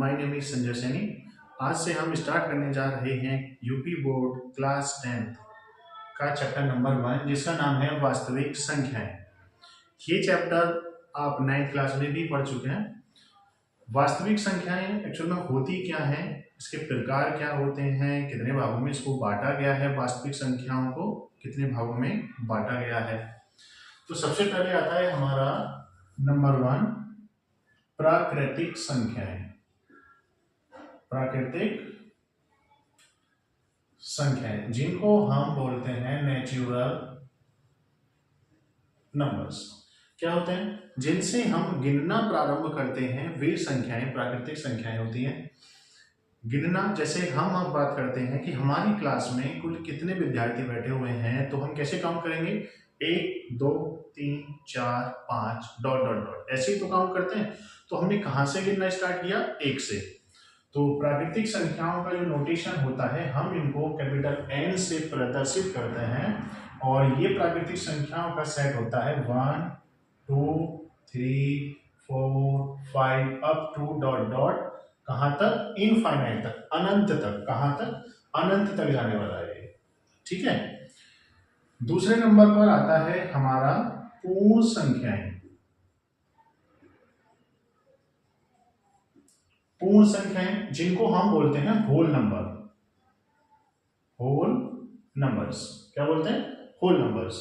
My name is Sanjay Saini. आज से हम स्टार्ट करने जा रहे हैं यूपी बोर्ड क्लास 10th का चैप्टर नंबर 1, जिसका नाम है वास्तविक संख्याएं। ये चैप्टर आप 9th क्लास में भी पढ़ चुके हैं। वास्तविक संख्याएं एक्चुअल में होती क्या हैं, इसके प्रकार क्या होते हैं, कितने भागों में इसको बांटा गया है, वास्तविक संख्याओं को कितने भागों में बांटा गया है। तो सबसे पहले आता है हमारा नंबर 1, प्राकृतिक संख्याएं। प्राकृतिक संख्याएं जिनको हम बोलते हैं नेचुरल नंबर्स। क्या होते हैं? जिनसे हम गिनना प्रारंभ करते हैं वे संख्याएं प्राकृतिक संख्याएं होती हैं। गिनना, जैसे हम अब बात करते हैं कि हमारी क्लास में कुल कितने विद्यार्थी बैठे हुए हैं, तो हम कैसे काउंट करेंगे? 1 2 3 4 5 डॉट डॉट डॉट, ऐसे ही तो काउंट करते हैं। तो हमने कहां से गिनना स्टार्ट किया? 1 से। तो प्राकृतिक संख्याओं का जो नोटेशन होता है, हम इनको कैपिटल N से प्रदर्शित करते हैं, और ये प्राकृतिक संख्याओं का सेट होता है 1 2 3 4 5 अप टू डॉट डॉट, कहां तक? इनफाइनाइट तक, अनंत तक। कहां तक? अनंत तक जाने वाला है। ठीक है। दूसरे नंबर पर आता है हमारा पूर्ण संख्याएं। पूर्ण संख्याएं जिनको हम बोलते हैं होल नंबर। होल नंबर्स क्या बोलते हैं? Whole numbers.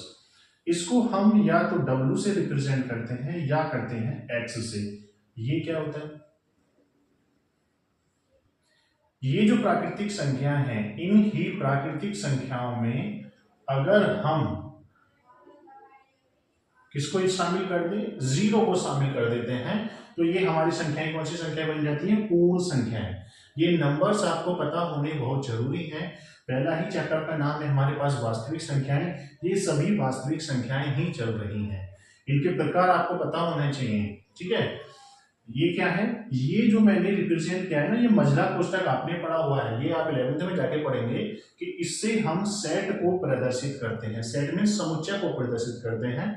इसको हम या तो W से रिप्रेजेंट करते हैं या करते हैं X से। ये क्या होता है? ये जो प्राकृतिक संख्या हैं, इन ही प्राकृतिक संख्याओं में अगर हम किसको शामिल कर दें? 0 को शामिल कर देते हैं, तो ये हमारी संख्याएं कौन सी संख्या बन जाती है? पूर्ण संख्याएं। ये नंबर्स आपको पता होने बहुत जरूरी है। पहला ही चैप्टर का नाम है हमारे पास वास्तविक संख्याएं। ये सभी वास्तविक संख्याएं ही चल रही हैं, इनके प्रकार आपको पता होने चाहिए। ठीक है। ये क्या है? ये जो मैंने रिप्रेजेंट किया है ना, ये मझला कोष्ठक आपने पढ़ा हुआ है, ये आप 11th में जाके पढ़ेंगे कि इससे हम सेट को प्रदर्शित करते हैं। सेट में समुच्चय को प्रदर्शित करते हैं।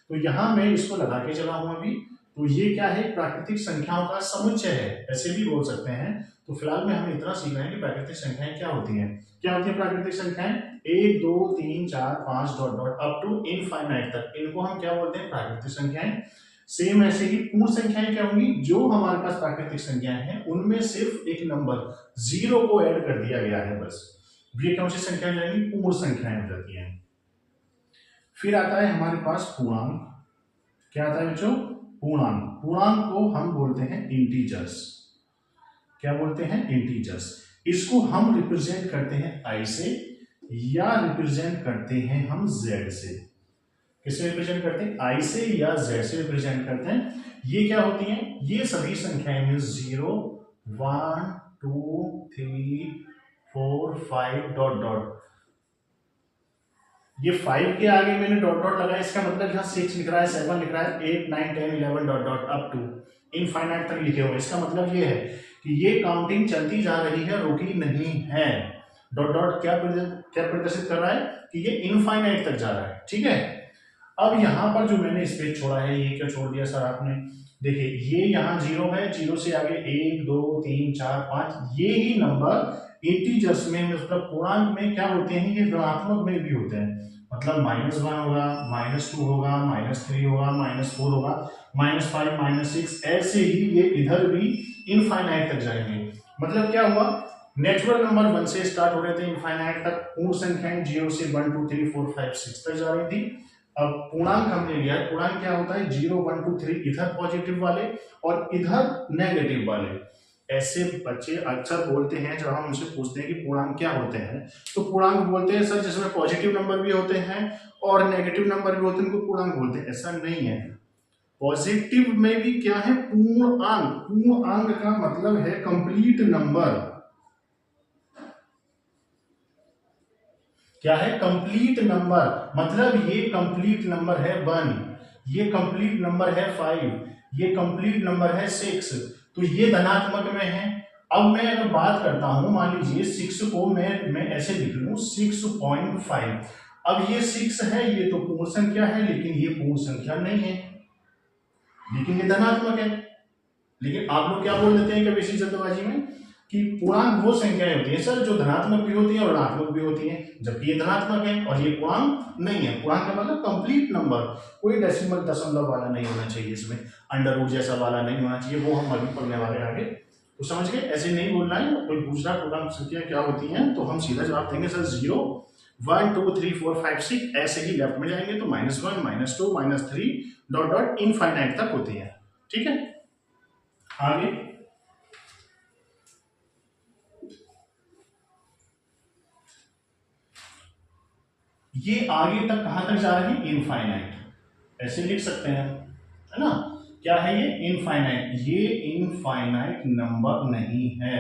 तो यहां मैं इसको लगा के चला हूं अभी। तो ये क्या है? प्राकृतिक संख्याओं का समुच्चय है, ऐसे भी बोल सकते हैं। तो फिलहाल में हमें इतना सीखना है कि प्राकृतिक संख्याएं क्या होती हैं। क्या होती है प्राकृतिक संख्याएं? 1 2 3 4 5 dot dot up to infinite तक, इनको हम क्या बोलते हैं? प्राकृतिक संख्याएं। सेम ऐसे ही पूर्ण संख्याएं क्या होंगी? जो हमारे पास प्राकृतिक संख्याएं हैं उनमें सिर्फ एक नंबर 0 को ऐड कर दिया गया है, बस। ये कौन सी संख्या जाएंगी? पूर्ण संख्याएं हो जाती हैं। फिर आता है हमारे पास पूर्णांक। क्या आता है बच्चों? पूर्णांक। पूर्णांक को हम बोलते हैं इंटीजर्स। क्या बोलते हैं? इंटीजर्स। इसको हम रिप्रेजेंट करते हैं I से, या रिप्रेजेंट करते हैं हम Z से। किससे रिप्रेजेंट करते हैं? I से या Z से रिप्रेजेंट करते हैं। ये क्या होती हैं? ये सभी संख्याएं में 0 1 2 3 4 5 डॉट डॉट। ये 5 के आगे मैंने डॉट डॉट लगाया, इसका मतलब यहाँ 6 लिख रहा है, 7 लिख रहा है, 8 9 10 11 dot dot up to infinite तक लिखे हुए। इसका मतलब ये है कि ये काउंटिंग चलती जा रही है, रुकी नहीं है। डॉट डॉट क्या प्रदर्शित कर रहा है? कि ये इनफाइनाइट तक जा रहा है। ठीक है। अब यहाँ पर जो मैंने स्पेस छोड़ा है, ये क्या छोड़ दिया सर आपने? देखिए, ये यहाँ 0 है, 0 से आगे 1 2 3 4 5, ये ही नंबर इंटीजर्स में, मतलब पूर्णांक में क्या होते हैं? ये ऋणात्मक में भी होते हैं। मतलब -1 होगा, -2 होगा, -3 होगा, -4 होगा, -5 -6, ऐसे ही ये इधर भी इनफाइनाइट तक जाएंगे। मतलब क्या हुआ? नेचुरल नंबर 1 से स्टार्ट हो रहे थे इनफाइनाइट तक, पूर्ण संख्याएं 0 से 1 2 3 4 5 6 तक जा रही थी। अब पूर्णांक हमने लिया है। पूर्णांक क्या होता है? 0 1 2 3 इधर पॉजिटिव वाले और इधर नेगेटिव वाले। ऐसे बच्चे अक्सर बोलते हैं, जब हम उनसे पूछते हैं कि पूर्णांक क्या होते हैं, तो पूर्णांक बोलते हैं सर जिसमें पॉजिटिव नंबर भी होते हैं और नेगेटिव नंबर भी होते हैं, उनको पूर्णांक बोलते हैं। ऐसा नहीं है। पॉजिटिव में भी क्या है? पूर्णांक। पूर्णांक का मतलब है कंप्लीट नंबर। क्या है? Complete number. मतलब ये कंप्लीट नंबर है 1, ये कंप्लीट नंबर है 5, ये कंप्लीट नंबर है 6, तो ये धनात्मक में है। अब मैं अगर बात करता हूं, मान लीजिए 6 को मैं ऐसे लिख लूं 6.5। अब ये 6 है, ये तो पूर्ण संख्या है, लेकिन ये पूर्ण संख्या नहीं है, लेकिन ये धनात्मक है। लेकिन आप लोग क्या बोल देते हैं कभी इसी जल्दबाजी में कि पूर्णांक वो संख्याएं होती है सर जो धनात्मक भी होती है और ऋणात्मक भी होती है, जबकि ये धनात्मक है और ये पूर्णांक नहीं है। पूर्णांक का मतलब कंप्लीट नंबर, कोई डेसिमल दशमलव वाला नहीं होना चाहिए, इसमें अंडर रूट जैसा वाला नहीं होना चाहिए, वो हम अभी पढ़ने वाले आगे। तो समझ गए, ऐसे नहीं बोलना है। कोई पूछ रहा पूर्णांक संख्या क्या होती है तो हम सीधा जवाब देंगे सर 0 1 2 3 4 5 6, ऐसे ही लेफ्ट में जाएंगे तो -1 -2 -3 डॉट डॉट इनफाइनाइट तक होती है। ठीक है, आगे ये आगे तक कहां तक जा रही है, इनफाइनाइट, ऐसे लिख सकते हैं, है ना। क्या है ये, इनफाइनाइट। ये इनफाइनाइट नंबर नहीं है,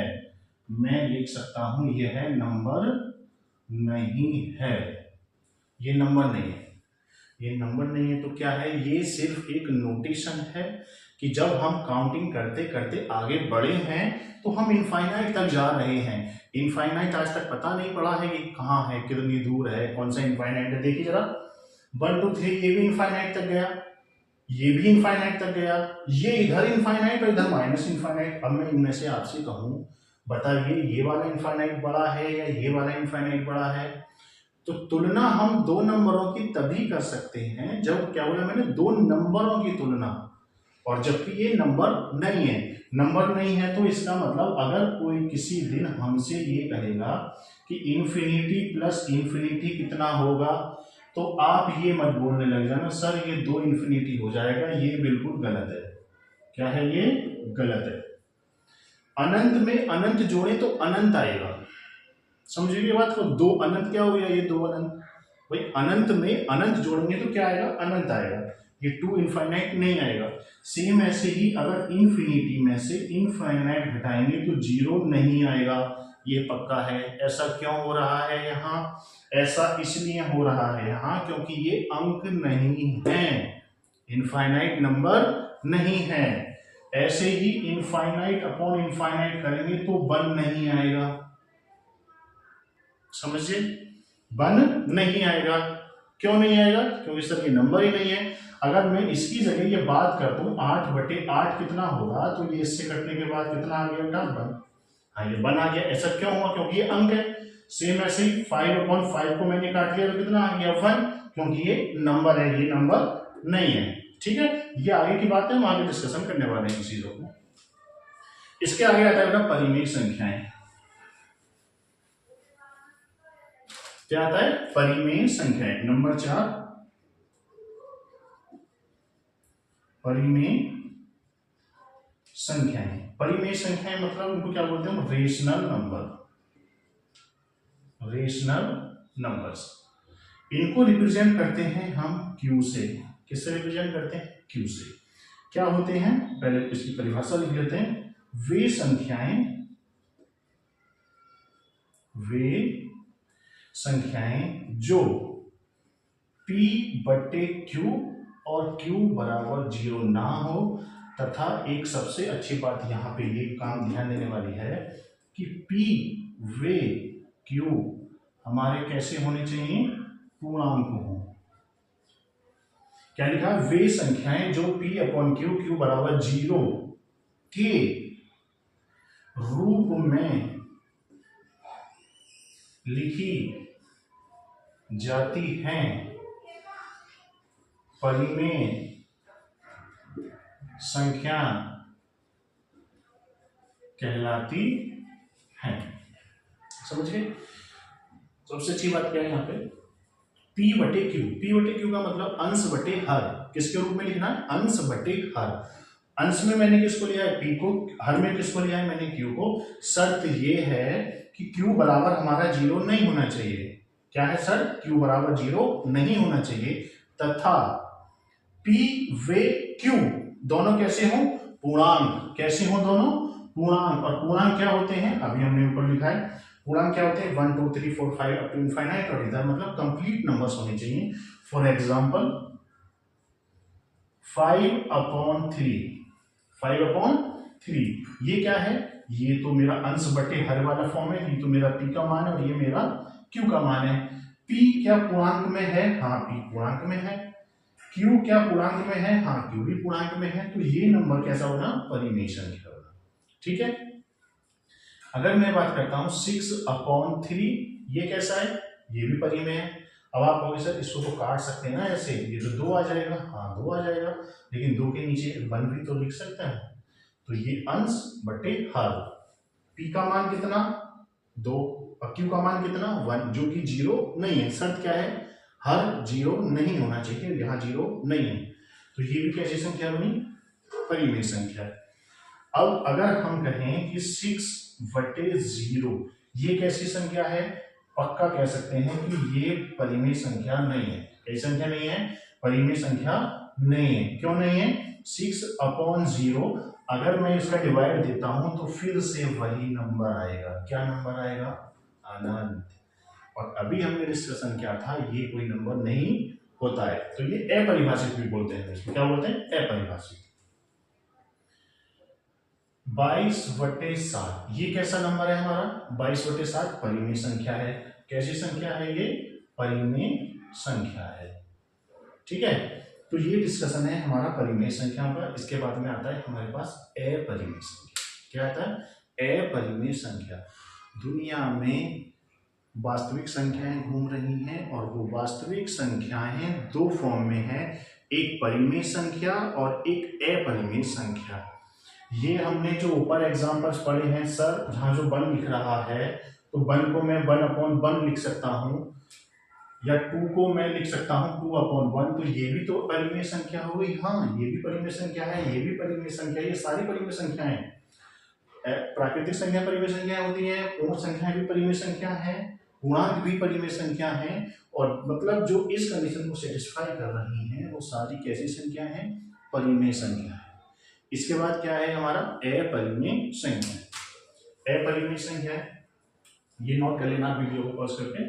मैं लिख सकता हूं ये है नंबर नहीं है, ये नंबर नहीं है। ये नंबर नहीं है तो क्या है, ये सिर्फ एक नोटेशन है कि जब हम काउंटिंग करते करते आगे बढ़े हैं तो हम इनफाइनाइट तक जा रहे हैं। इनफाइनाइट आज तक पता नहीं पड़ा है कि कहाँ है, कितनी दूर है, कौन सा इनफाइनाइट है। देखिए जरा 1 2 3 ये भी इनफाइनाइट तक गया, ये भी इनफाइनाइट तक गया, ये इधर इनफाइनाइट और इधर माइनस इनफाइनाइट। अब मैं इनमें से आपसे कहूं बताइए ये वाला इनफाइनाइट बड़ा है या ये वाला इनफाइनाइट बड़ा है। तो तुलना हम दो नंबरों की तभी कर सकते हैं जब, क्या बोला मैंने, दो नंबरों की तुलना, और जबकि ये नंबर नहीं है। नंबर नहीं है तो इसका मतलब अगर कोई किसी दिन हमसे ये कहेगा कि इंफिनिटी प्लस इंफिनिटी कितना होगा, तो आप ये मत बोलने लग जाना सर ये 2 इंफिनिटी हो जाएगा, ये बिल्कुल गलत है। क्या है, ये गलत है। अनंत में अनंत जोड़े तो अनंत आएगा, समझिए बात को। 2 अनंत क्या हो गया, ये 2 अनंत, भाई अनंत में अनंत जोड़ेंगे तो क्या आएगा, अनंत आएगा, ये 2 इनफाइनाइट नहीं आएगा। सेम ऐसे ही अगर इंफिनिटी में से इनफाइनाइट घटाएंगे तो 0 नहीं आएगा, ये पक्का है। ऐसा क्यों हो रहा है यहाँ, ऐसा इसलिए हो रहा है यहाँ क्योंकि ये अंक नहीं है, इनफाइनाइट नंबर नहीं है। ऐसे ही इनफाइनाइट अपॉन इनफाइनाइट करेंगे तो 1 नहीं आएगा, समझिए, 1 नहीं आएगा। क्यों नहीं आएगा, क्योंकि सर ये नंबर ही नहीं है। अगर मैं इसकी जगह ये बात कर दूं 8/8 कितना होगा, तो ये इससे कटने के बाद कितना आ गया बेटा, 1। हाँ ये 1 आ गया। ऐसा क्यों हुआ, क्योंकि ये अंक है। सेम ऐसे ही 5/5 को मैंने काट लिया तो कितना आ गया, 1, क्योंकि ये नंबर है, ये नंबर नहीं है। ठीक है, ये आगे की बात है, हम आगे डिस्कशन करने वाले हैं इन चीजों को। इसके आगे आता है बेटा परिमेय संख्याएं। क्या आता है, परिमेय संख्याएं। नंबर 4 परिमेय संख्याएं। परिमेय संख्याएं मतलब उनको क्या बोलते हैं, रेशनल नंबर, रेशनल नंबर्स। इनको रिप्रेजेंट करते हैं हम क्यू से। किससे रिप्रेजेंट करते हैं, क्यू से। क्या होते हैं, पहले इसकी परिभाषा लिख लेते हैं। वे संख्याएं जो P/Q और Q बराबर 0 ना हो, तथा एक सबसे अच्छी बात यहाँ पे ये काम ध्यान देने वाली है कि P वे Q हमारे कैसे होने चाहिए, पूर्णांक हो। क्या लिखा, वे संख्याएं जो P/Q Q बराबर 0 के रूप में लिखी जाती हैं, परिमेय संख्या कहलाती हैं। समझ गए। सबसे अच्छी बात क्या है यहाँ पे, P/Q। P/Q का मतलब अंश बटे हर। किसके रूप में लिखना है, अंश बटे हर। अंश में मैंने किसको लिया है, P को, हर में किसको लिया है, मैंने Q को। शर्त ये है कि Q बराबर हमारा 0 नहीं होना चाहिए। क्या है सर, Q बराबर 0 नहीं होना चाहिए, तथा P वे Q दोनों कैसे हो, पूर्णांक। कैसे हो दोनों, पूर्णांक। और पूर्णांक क्या होते हैं, अभी हमने ऊपर लिखा है। पूर्णांक क्या होते हैं, 1 2 3 4 5 अप टू इनफाइनाइट, और इधर मतलब कंप्लीट नंबर्स होने चाहिए। फॉर एग्जांपल 5/3, 5/3 ये क्या है, ये तो मेरा अंश बटे हर वाला फॉर्म है, ये तो मेरा P का मान है और ये मेरा Q का मान है। P क्या पूर्णांक में है, हाँ P पूर्णांक में है। क्यू क्या पूर्णांक में है? हाँ, क्यू भी पूर्णांक में है, तो ये नंबर कैसा होगा? परिमेय संख्या होगा। ठीक है। अगर मैं बात करता हूं 6/3, ये कैसा है? ये भी परिमेय है। अब आप कहोगे सर इसको तो काट सकते हैं ना ऐसे, ये तो 2 आ जाएगा। हाँ 2 आ जाएगा, लेकिन 2 के नीचे 1 भी तो लिख सकते हैं। तो ये अंश बटे हर, पी का मान कितना? 2, और क्यू का मान कितना? 1, जो कि 0 नहीं है। शर्त क्या है? हर 0 नहीं होना चाहिए, यहाँ 0 नहीं है। तो ये भी कैसी संख्या बनी? परिमेय संख्या। अब अगर हम कहें कि 6/0 ये कैसी संख्या है? पक्का कह सकते हैं कि ये परिमेय संख्या नहीं है। कैसी संख्या नहीं है? परिमेय संख्या नहीं है। क्यों नहीं है? 6/0 अगर मैं इसका डिवाइड देता हूं तो फिर से वही नंबर आएगा। क्या नंबर आएगा? अनंत। और अभी हमने डिस्कशन किया था ये कोई नंबर नहीं होता है, तो ये अपरिभाषित भी बोलते हैं। इसको क्या बोलते हैं? अपरिभाषित। 22/7 ये कैसा नंबर है हमारा? 22/7 परिमेय संख्या है। कैसी संख्या है ये? परिमेय संख्या है। ठीक है, तो ये डिस्कशन है हमारा परिमेय संख्या का। इसके बाद में आता है हमारे पास अपरिमेय संख्या। क्या आता है? अपरिमेय संख्या। दुनिया में वास्तविक संख्याएं घूम रही हैं और वो वास्तविक संख्याएं दो फॉर्म में है, एक परिमेय संख्या और एक अपरिमेय संख्या। ये हमने जो ऊपर एग्जांपल्स पढ़े हैं सर, जहां जो 1 लिख रहा है तो 1 को मैं 1/1 लिख सकता हूं, या 2 को मैं लिख सकता हूं 2/1, तो ये भी तो परिमेय संख्या हो गई। हाँ, ये भी परिमेय संख्या है, ये भी परिमेय संख्या है, ये सारी परिमेय संख्याएं। प्राकृतिक संख्या परिमेय संख्या होती है, पूर्ण संख्या भी परिमेय संख्या है, पूर्णांक भी परिमेय संख्या है, और मतलब जो इस कंडीशन को सेटिस्फाई कर रही हैं वो सारी कैसी संख्या है? परिमेय संख्या है। इसके बाद क्या है हमारा? अपरिमेय संख्या। अपरिमेय संख्या है, ये नोट कर लेना वीडियो को पॉज करके।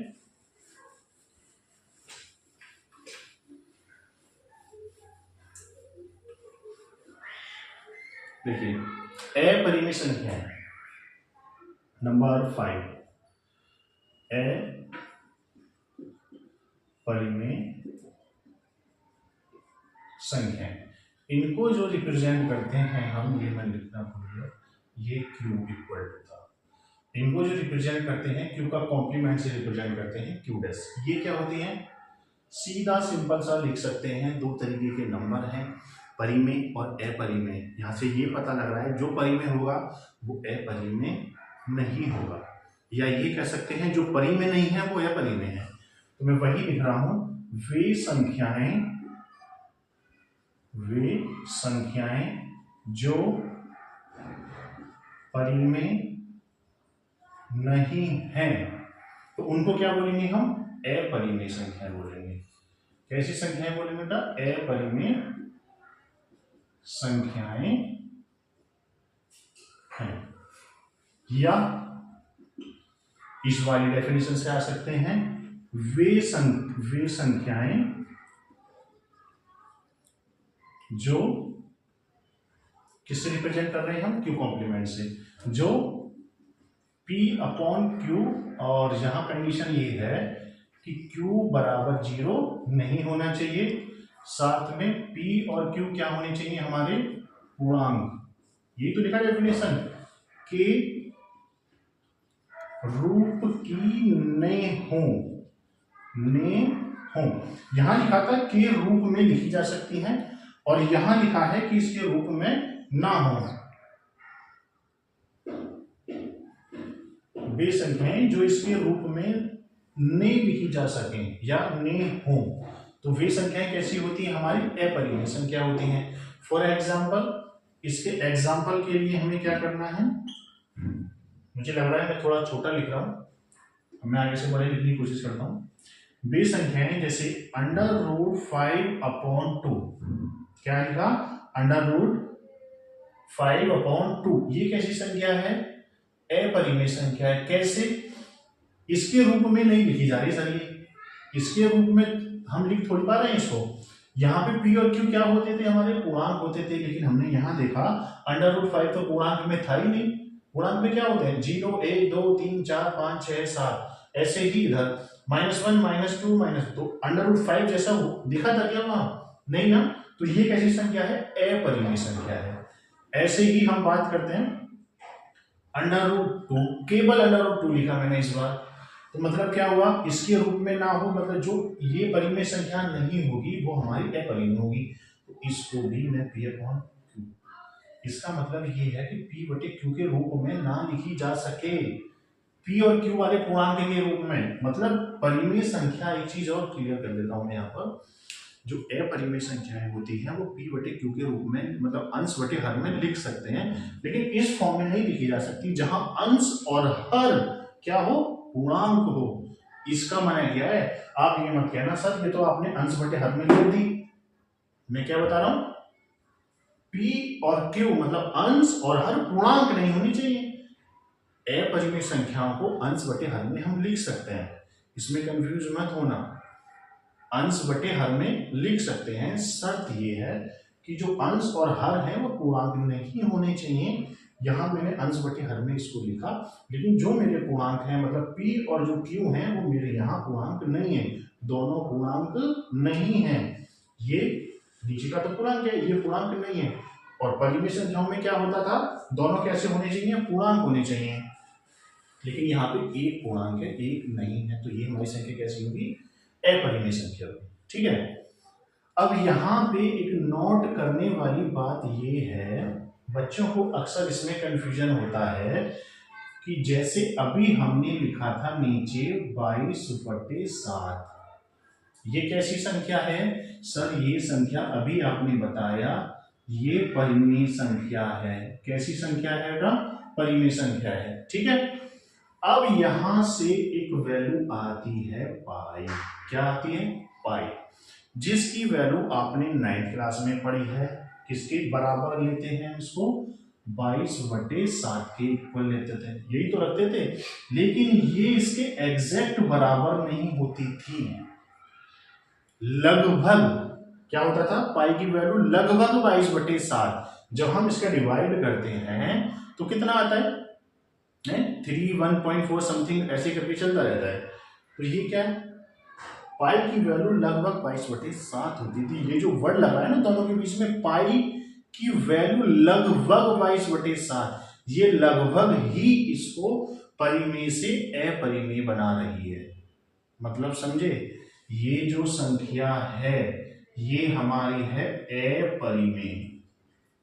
देखिए अपरिमेय संख्या है नंबर 5, अपरिमेय संख्या। इनको जो रिप्रेजेंट करते हैं हम, ये मैं लिखना भूल गया, ये क्यू इक्वल टू था। इनको जो रिप्रेजेंट करते हैं क्यू का कॉम्प्लीमेंट से रिप्रेजेंट करते हैं क्यू डैश। ये क्या होती हैं? सीधा सिंपल सा लिख सकते हैं, दो तरीके के नंबर हैं, परिमेय और अपरिमेय। यहाँ से ये पता लग रहा है जो परिमेय होगा वो अपरिमेय नहीं होगा, या ये कह सकते हैं जो परिमेय नहीं है वो अपरिमेय है। तो मैं वही लिख रहा हूं, वे संख्याएं जो परिमेय नहीं है तो उनको क्या बोलेंगे हम? अपरिमेय संख्या बोलेंगे। कैसी संख्याएं बोलेंगे बेटा? अपरिमेय संख्याएं हैं। या इस वाली डेफिनेशन से आ सकते हैं, वे संख्याएं जो किससे रिप्रेजेंट कर रहे हैं हम? क्यू कॉम्प्लीमेंट से, जो P/Q, और यहां कंडीशन ये है कि Q बराबर 0 नहीं होना चाहिए, साथ में P और Q क्या होने चाहिए? हमारे पूर्णांक। ये तो लिखा डेफिनेशन के रूप की ने हो। यहां लिखा था के रूप में लिखी जा सकती है, और यहां लिखा है कि इसके रूप में ना हो। वे संख्याएं जो इसके रूप में ने लिखी जा सके या ने हो, तो वे संख्याएं कैसी होती हैं? हमारी अपरिमेय संख्या होती हैं। फॉर एग्जाम्पल, इसके एग्जाम्पल के लिए हमें क्या करना है? मुझे लग रहा है मैं थोड़ा छोटा लिख रहा हूं, मैं आगे से बड़े लिखने की कोशिश करता हूं। वे संख्याएं जैसे √5/2, क्या लिखा? √5/2, ये कैसी संख्या है? अपरिमेय संख्या है। कैसे? इसके रूप में नहीं लिखी जा रही सर, ये इसके रूप में हम लिख थोड़ी पा रहे हैं इसको। यहाँ पे P और Q क्या होते थे? हमारे पूर्णांक होते थे, लेकिन हमने यहाँ देखा √5 तो पूर्णांक में था ही नहीं। पूर्णांक में क्या होते हैं? 0, 1, 2, 3, 4, 5, 6, 7, ऐसे ही इधर -1, -2, -2 √5 जैसा दिखा था क्या वहां? नहीं ना, तो ये कैसी संख्या है, अपरिमेय संख्या है। ऐसे ही हम बात करते हैं √2, केवल √2 लिखा मैंने इस बार, तो मतलब क्या हुआ, इसके रूप में ना हो, मतलब जो ये परिमेय संख्या नहीं होगी वो हमारी अपरिमेय होगी, तो इसको भी मैं P/Q, इसका मतलब ये है कि P/Q के रूप में ना लिखी जा सके, P और Q वाले पूर्णांक के रूप में, मतलब परिमेय संख्या। एक चीज और क्लियर कर देता हूं मैं यहाँ पर, जो अपरिमेय संख्याएं होती हैं वो P/Q के रूप में, मतलब अंश बटे हर में लिख सकते हैं, लेकिन इस फॉर्म में नहीं लिखी जा सकती जहां अंश और हर क्या हो, पूर्णांक हो। इसका माना क्या है, आप ये मत कहना सर ये तो आपने अंश बटे हर में लिख दी, मैं क्या बता रहा हूं, P और Q मतलब अंश और हर पूर्णांक नहीं होनी चाहिए। अपरिमेय संख्याओं को अंश बटे हर में हम लिख सकते हैं, इसमें कंफ्यूज मत होना, अंश बटे हर में लिख सकते हैं, शर्त ये है कि जो अंश और हर है वो पूर्णांक नहीं होने चाहिए। यहां मैंने अंश बटे हर में इसको लिखा, लेकिन जो मेरे पूर्णांक हैं मतलब P और जो Q हैं वो मेरे यहाँ पूर्णांक नहीं है, दोनों पूर्णांक नहीं है। ये नीचे का तो पूर्णांक है, ये पूर्णांक नहीं है। और परिमेय संख्याओं में क्या होता था, दोनों कैसे होने चाहिए, पूर्णांक होने चाहिए, लेकिन यहाँ पे एक पूर्णांक है एक नहीं है, तो ये हमारी संख्या कैसी होगी, अपरिमेय संख्या होगी। ठीक है, अब यहाँ पे एक नोट करने वाली बात ये है, बच्चों को अक्सर इसमें कंफ्यूजन होता है कि जैसे अभी हमने लिखा था नीचे 22/7, ये कैसी संख्या है सर, ये संख्या अभी आपने बताया ये परिमेय संख्या है। कैसी संख्या है बेटा, परिमेय संख्या है। ठीक है, अब यहां से एक वैल्यू आती है पाई, क्या आती है, पाई, जिसकी वैल्यू आपने 9th क्लास में पढ़ी है, किसके बराबर लेते हैं इसको, 22/7 के इक्वल लेते थे, यही तो रखते थे, लेकिन ये इसके एग्जैक्ट बराबर नहीं होती थी, लगभग क्या होता था, पाई की वैल्यू लगभग 22/7, जब हम इसका डिवाइड करते हैं तो कितना आता है, 1.4 समथिंग ऐसे करके चलता रहता है, तो ये क्या है, पाई की वैल्यू लगभग 22/7 होती थी। ये जो वर्ड लगा है ना दोनों के बीच में, पाई की वैल्यू लगभग 22/7, ये लगभग ही इसको परिमेय से अपरिमेय बना रही है, मतलब समझे, ये जो संख्या है ये हमारी है अपरिमेय,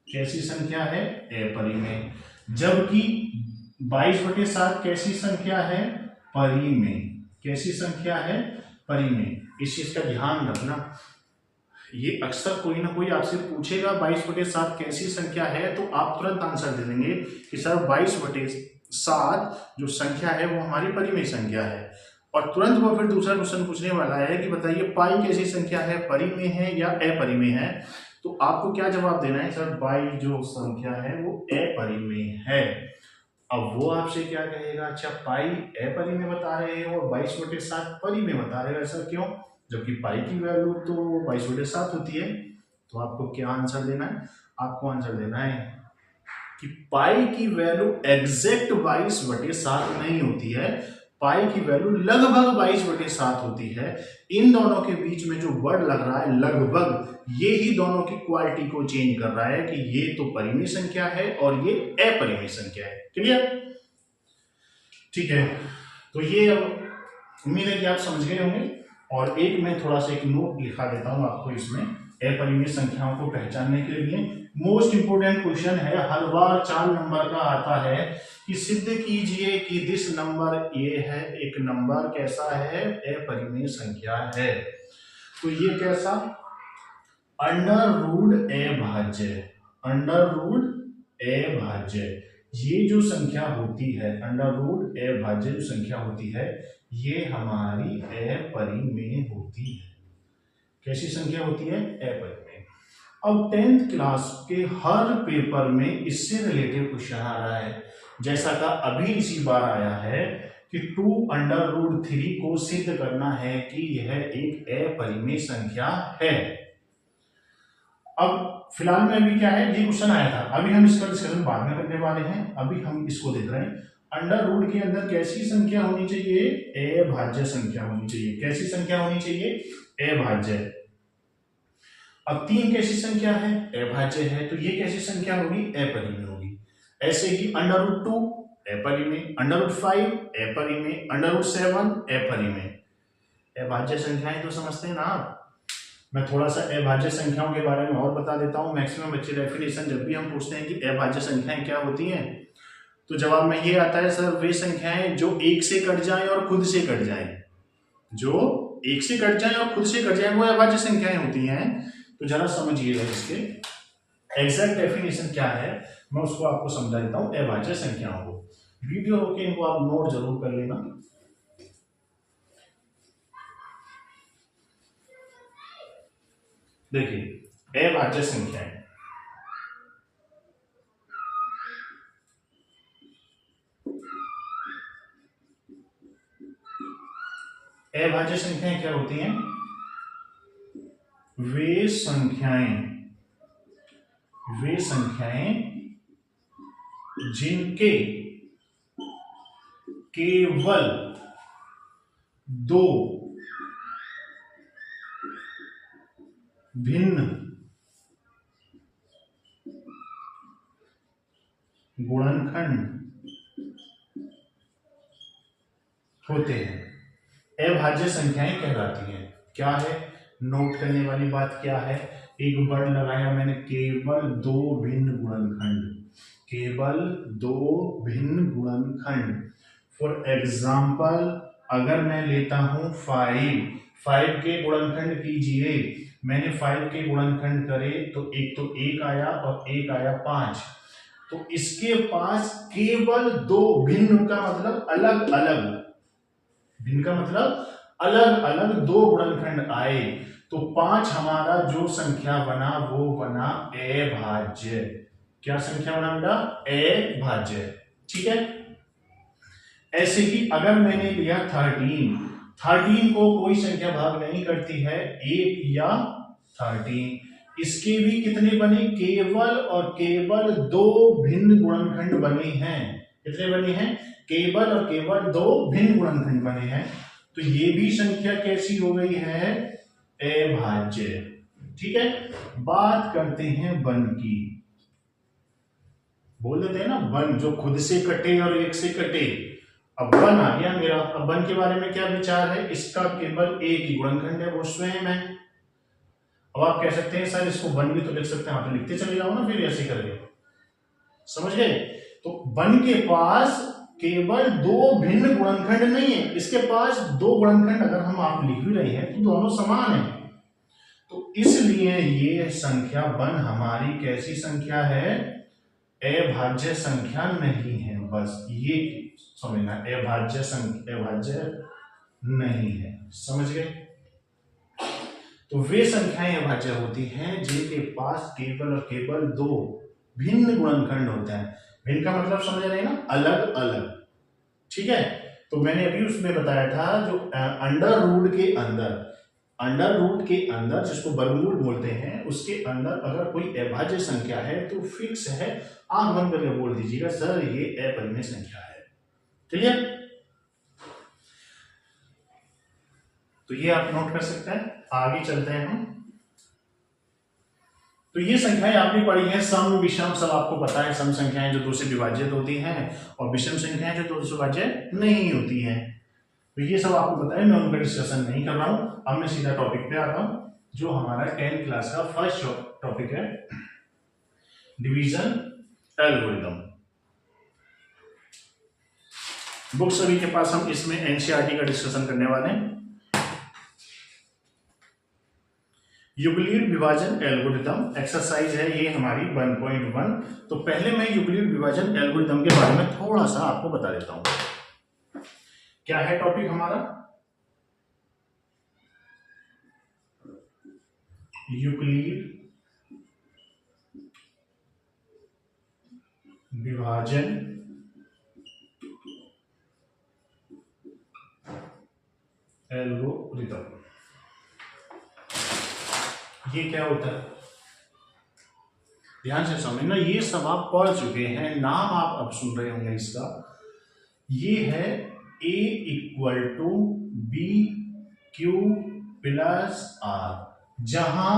कैसी संख्या है, अपरिमेय, जबकि 22/7 कैसी संख्या है, परिमेय, कैसी संख्या है, परिमेय। इस चीज का ध्यान रखना, ये अक्सर कोई ना कोई आपसे पूछेगा 22/7 कैसी संख्या है, तो आप तुरंत आंसर दे देंगे कि सर 22/7 जो संख्या है वो हमारी परिमेय संख्या है, और तुरंत वो फिर दूसरा क्वेश्चन पूछने वाला है कि बताइए पाई कैसी संख्या है, परिमेय है या अपरिमेय है, तो आपको क्या जवाब देना है, सर पाई जो संख्या है वो अपरिमेय है। अब वो आपसे क्या कहेगा, अच्छा पाई अपरिमेय बता रहे हो और 22/7 परिमेय बता रहे हो, ऐसा क्यों, जबकि पाई की वैल्यू तो 22/7 होती है, तो आपको क्या आंसर देना है, आपको आंसर देना है कि पाई की वैल्यू एग्जैक्ट 22/7 नहीं होती है, पाई की वैल्यू लगभग 22/7 होती है। इन दोनों के बीच में जो वर्ड लग रहा है लगभग, ये ही दोनों की क्वालिटी को चेंज कर रहा है कि ये तो परिमेय संख्या है और ये अपरिमेय संख्या है। क्लियर, ठीक है, तो ये अब उम्मीद है कि आप समझ गए होंगे, और एक मैं थोड़ा सा एक नोट लिखा देता हूं आपको इसमें अपरिमेय संख्याओं को पहचानने के लिए। मोस्ट इंपोर्टेंट क्वेश्चन है, हर बार 4 नंबर का आता है कि सिद्ध कीजिए कि दिस नंबर ये है, एक नंबर कैसा है, अपरिमेय संख्या है, तो ये कैसा, √a भाज्य, √a भाज्य, ये जो संख्या होती है √a भाज्य जो संख्या होती है ये हमारी अपरिमेय होती है। कैसी संख्या होती है, अपरिमेय। अब 10th क्लास के हर पेपर में इससे रिलेटेड क्वेश्चन आ रहा है, जैसा का अभी इसी बार आया है कि 2√3 को सिद्ध करना है कि यह एक अपरिमेय संख्या है। अब फिलहाल में अभी क्या है, ये क्वेश्चन आया था, अभी हम इसका डिस्कशन बाद में करने वाले हैं, अभी हम इसको देख रहे हैं। √ के अंदर कैसी संख्या होनी चाहिए, अभाज्य संख्या होनी चाहिए, कैसी संख्या होनी चाहिए, अभाज्य। अब 3 कैसी संख्या है? अभाज्य है, तो ये कैसी संख्या होगी? अपरिमेय होगी। ऐसे ही √2 अपरिमेय, √5 अपरिमेय, √7 अपरिमेय। अभाज्य संख्याएं तो समझते हैं ना आप। मैं थोड़ा सा अभाज्य संख्याओं के बारे में और बता देता हूं। मैक्सिमम बच्चे डेफिनेशन जब भी हम पूछते हैं कि अभाज्य संख्याएं क्या होती हैं, तो जवाब में ये आता है सर वे संख्याएं जो एक से कट जाएं और खुद से कट जाएं। जो एक से कट जाएं और खुद से कट जाएं वो अभाज्य संख्याएं होती हैं। तो जरा समझिएगा इसके एग्जैक्ट डेफिनेशन क्या है, मैं उसको आपको समझा देता हूं अभाज्य संख्याओं को। वीडियो रोके इनको आप नोट जरूर कर लेना। देखिए अभाज्य संख्याएं, अभाज्य संख्याएं क्या होती हैं? वे संख्याएं जिनके केवल दो भिन्न गुणनखंड होते हैं, अभाज्य संख्याएं कहलाती हैं। क्या है नोट करने वाली बात? क्या है? एक वर्ड लगाया मैंने, केवल दो भिन्न गुणनखंड, केवल दो भिन्न गुणनखंड। फॉर एग्जाम्पल अगर मैं लेता हूं 5 के गुणनखंड कीजिए, मैंने 5 के गुणनखंड करे तो एक आया और एक आया 5, तो इसके पास केवल दो, भिन्न का मतलब अलग अलग, भिन्न का मतलब अलग अलग दो गुणनखंड आए, तो 5 हमारा जो संख्या बना वो बना अभाज्य। क्या संख्या बना बेटा? अभाज्य। ठीक है। ऐसे ही अगर मैंने लिया 13 को कोई संख्या भाग नहीं करती है, 1 या 13, इसके भी कितने बने? केवल और केवल दो भिन्न गुणनखंड बने हैं। कितने बने हैं? केवल और केवल दो भिन्न गुणनखंड बने हैं, तो ये भी संख्या कैसी हो गई है? अभाज्य। ठीक है। बात करते हैं वन की। बोल देते हैं ना वन, जो खुद से कटे और एक से कटे। अब वन आ गया मेरा। अब वन के बारे में क्या विचार है? इसका केवल एक ही गुणनखंड है, वो स्वयं है। अब आप कह सकते हैं सर इसको वन भी तो लिख सकते हैं, आप तो लिखते चले जाओ ना, फिर ऐसे करके। समझ गए? तो वन के पास केवल दो भिन्न गुणनखंड नहीं है, इसके पास दो गुणनखंड अगर हम आप लिख भी रहे हैं तो दोनों समान है, तो इसलिए ये संख्या वन हमारी कैसी संख्या है? अभाज्य संख्या नहीं है। बस ये समझना, अभाज्य संख्या अभाज्य नहीं है। समझ गए? तो वे संख्याएं अभाज्य होती हैं जिनके पास केवल और केवल दो भिन्न गुणनखंड होते हैं। भिन्न का मतलब समझ रहे हैं ना? अलग अलग। ठीक है। तो मैंने अभी उसमें बताया था जो अंडर रूट के अंदर जिसको वर्गमूल बोलते हैं, उसके अंदर अगर कोई अभाज्य संख्या है तो फिक्स है, आंख बंद करके बोल दीजिएगा सर ये अपरिमेय संख्या है। क्लियर? तो ये आप नोट कर सकते हैं। आगे चलते हैं हम। तो ये संख्याएं आपने पढ़ी हैं, सम विषम सब आपको पता है। सम संख्याएं जो 2 से विभाज्य होती हैं और विषम संख्याएं जो 2 से विभाज्य नहीं होती हैं। तो ये सब आपको पता है, मैं उनका डिस्कशन नहीं कर रहा हूं। अब मैं सीधा टॉपिक पे आता हूं, जो हमारा 10th क्लास का फर्स्ट टॉपिक है, डिवीजन एल्गोरिथम। बुक सभी के पास, हम इसमें एनसीईआरटी का डिस्कशन करने वाले हैं। यूक्लिड विभाजन एल्गोरिथम एक्सरसाइज है ये हमारी 1.1। तो पहले मैं यूक्लिड विभाजन एल्गोरिथम के बारे में थोड़ा सा आपको बता देता हूं। क्या है टॉपिक हमारा? यूक्लिड विभाजन एल्गोरिथम। ये क्या होता है? ध्यान से समझना, ये सब आप पढ़ चुके हैं, नाम आप अब सुन रहे होंगे इसका। ये है A = BQ + R, जहां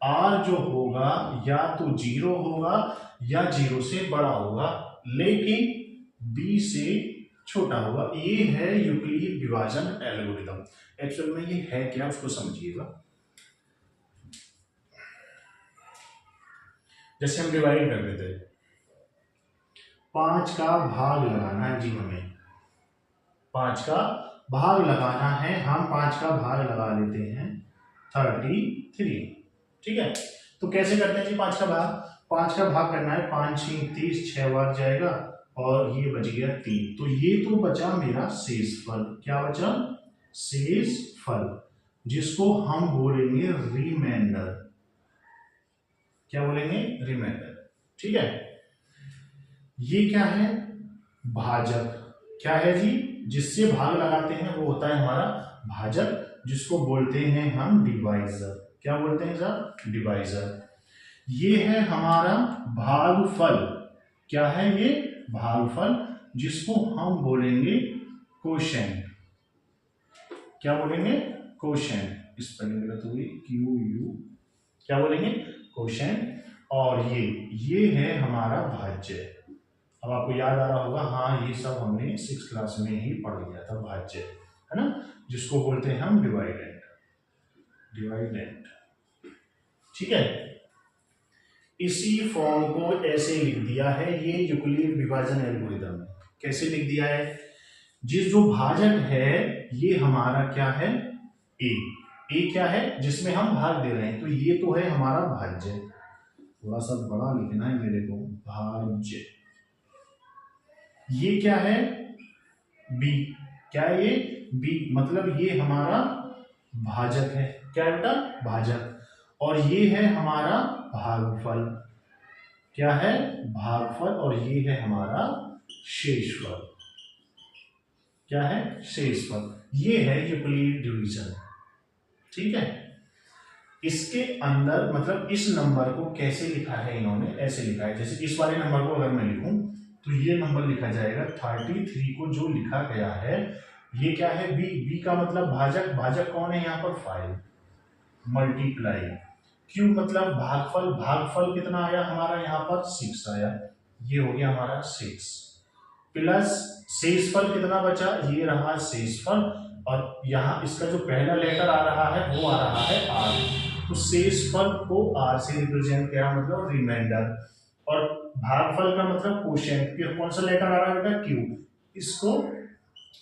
आर जो होगा या तो 0 होगा या 0 से बड़ा होगा, लेकिन बी से छोटा होगा। ये है यूक्लिड विभाजन एल्गोरिथम। एक्चुअल में ये है क्या उसको समझिएगा। जैसे हम डिवाइड कर देते हैं, 5 का भाग लगाना है जी, हमें 5 का भाग लगाना है, हम 5 का भाग लगा लेते हैं 33। ठीक है, तो कैसे करते हैं जी 5 का भाग? 5 का भाग करना है, 5 6 30, 6 बार जाएगा और ये बच गया 3। तो ये तो बचा मेरा शेष फल। क्या बचा? शेष फल, जिसको हम बोलेंगे रिमाइंडर। क्या बोलेंगे? रिमाइंडर। ठीक है, ये क्या है? भाजक। क्या है जी? जिससे भाग लगाते हैं वो होता है हमारा भाजक, जिसको बोलते हैं हम डिवाइजर। क्या बोलते हैं सर? डिवाइजर। ये है हमारा भागफल। क्या है ये? भागफल, जिसको हम बोलेंगे कोशेंट। क्या बोलेंगे? कोशेंट। स्पेलिंग गलत हुई, QU। क्या बोलेंगे? कोशेंट। और ये है हमारा भाज्य। अब आपको याद आ रहा होगा, हाँ ये सब हमने 6 क्लास में ही पढ़ लिया था, भाज्य है ना, जिसको बोलते हैं हम डिवाइडेंट। डिवाइडेंट। ठीक है, इसी फॉर्म को ऐसे लिख दिया है, ये यूक्लिड विभाजन एल्गोरिथम है। कैसे लिख दिया है? जिस जो भाजक है ये हमारा क्या है? ए क्या है? जिसमें हम भाग दे रहे हैं, तो ये तो है हमारा भाज्य। थोड़ा सा बड़ा लिखना है मेरे को, भाज्य। ये क्या है? बी। क्या है ये? बी, मतलब ये हमारा भाजक है। क्या है बेटा? भाजक। और ये है हमारा भागफल। क्या है? भागफल। और ये है हमारा शेषफल। क्या है? शेषफल। ये है यूक्लिड डिवीजन। ठीक है, इसके अंदर मतलब इस नंबर को कैसे लिखा है इन्होंने? ऐसे लिखा है, जैसे इस वाले नंबर को अगर मैं लिखूं तो ये नंबर लिखा जाएगा 33 को जो लिखा गया है ये क्या है? बी। बी का मतलब भाजक। भाजक कौन है यहाँ पर? 5 मल्टीप्लाई। क्यू मतलब भागफल। भागफल कितना आया हमारा यहाँ पर? 6 आया। ये हो गया हमारा 6 प्लस शेषफल कितना बचा? ये रहा शेषफल। और यहाँ इसका जो पहला लेटर आ रहा है वो आ रहा है आर। तो शेषफल को आर से रिप्रेजेंट किया, मतलब रिमाइंडर। और भागफल का मतलब कोशेंट। कौन सा लेटर आ रहा है बेटा? क्यू। इसको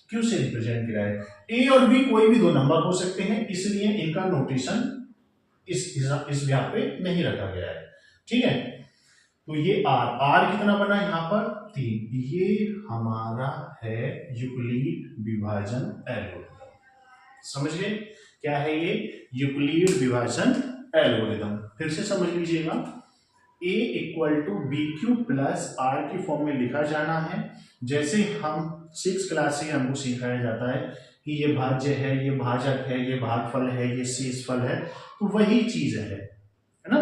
क्यू से रिप्रेजेंट किया है। ए और बी कोई भी 2 नंबर हो सकते हैं, इसलिए इनका नोटेशन इस यहाँ पे नहीं रखा गया है। ठीक है, तो ये आर कितना बना यहाँ पर? 3। ये हमारा है यूक्लिड विभाजन एल्गोरिथम। समझ गए? क्या है ये? यूक्लिड विभाजन एल्गोरिथम। फिर से समझ लीजिएगा, a equal to B Q plus R की फॉर्म में लिखा जाना है। जैसे हम 6 क्लास से हमको सिखाया जाता है कि ये भाज्य है, ये भाजक है, ये भागफल है, ये शेषफल है, तो वही चीज है ना।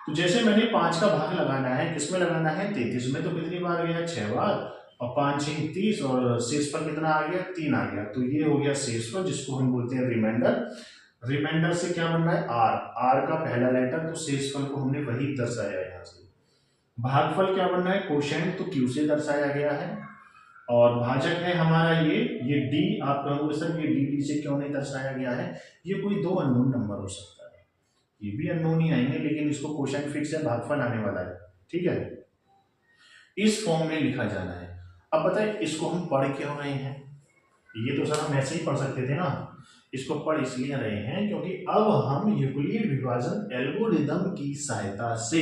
तो जैसे मैंने 5 का भाग लगाना है, किसमें लगाना है? 33 में। तो कितनी बार गया? 6 बार। और 5 6 30 और शेषफल कितना आ गया? 3 आ गया। तो ये हो गया शेषफल, जिसको हम बोलते हैं रिमाइंडर। रिमाइंडर से क्या बनना है? आर। आर का पहला लेटर, तो शेषफल को हमने वही दर्शाया यहाँ से। भागफल क्या बनना है? कोशेंट, तो क्यू से दर्शाया गया है। और भाजक है हमारा ये डी। आप कहोगे सर ये डी से क्यों नहीं दर्शाया गया है? ये कोई 2 अननोन नंबर हो सकता है, ये भी अननोन ही आएंगे, लेकिन इसको क्वेश्चन फिक्स है, भागफल आने वाला है। ठीक है, इस फॉर्म में लिखा जाना है। अब बताए इसको हम पढ़ क्यों रहे हैं? ये तो सर हम ऐसे ही पढ़ सकते थे ना। इसको पढ़ इसलिए रहे हैं क्योंकि अब हम यूक्लिड विभाजन एल्गोरिथम की सहायता से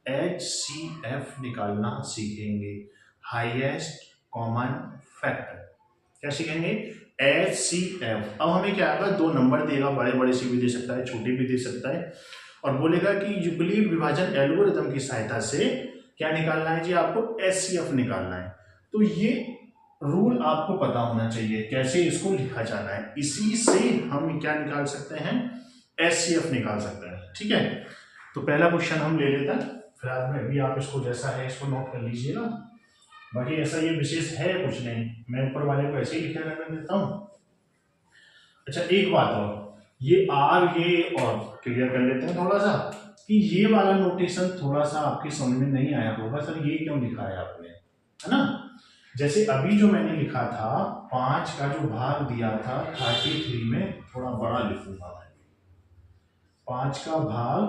HCF निकालना सीखेंगे, हाईएस्ट कॉमन फैक्टर। क्या सीखेंगे? HCF। अब हमें क्या आएगा? 2 नंबर देगा, बड़े बड़े से भी दे सकता है, छोटे भी दे सकता है, और बोलेगा कि यूक्लिड विभाजन एल्गोरिथम की सहायता से क्या निकालना है जी? आपको HCF निकालना है। तो ये रूल आपको पता होना चाहिए कैसे इसको लिखा जाना है। इसी से हम क्या निकाल सकते हैं? HCF निकाल सकते हैं। ठीक है, तो पहला क्वेश्चन हम ले लेते हैं। फिलहाल में भी आप इसको जैसा है इसको नोट कर लीजिएगा, बाकी ऐसा ये विशेष है कुछ नहीं, मैं ऊपर वाले को ऐसे ही लिखे रहने देता हूँ। अच्छा, एक बात और, ये आर ये और क्लियर कर लेते हैं थोड़ा सा कि ये वाला नोटेशन थोड़ा सा आपकी समझ में नहीं आया होगा, सर ये क्यों लिखा है आपने, है ना। जैसे अभी जो मैंने लिखा था 5 का जो भाग दिया था 33 में, थोड़ा बड़ा लिखूंगा मैं, 5 का भाग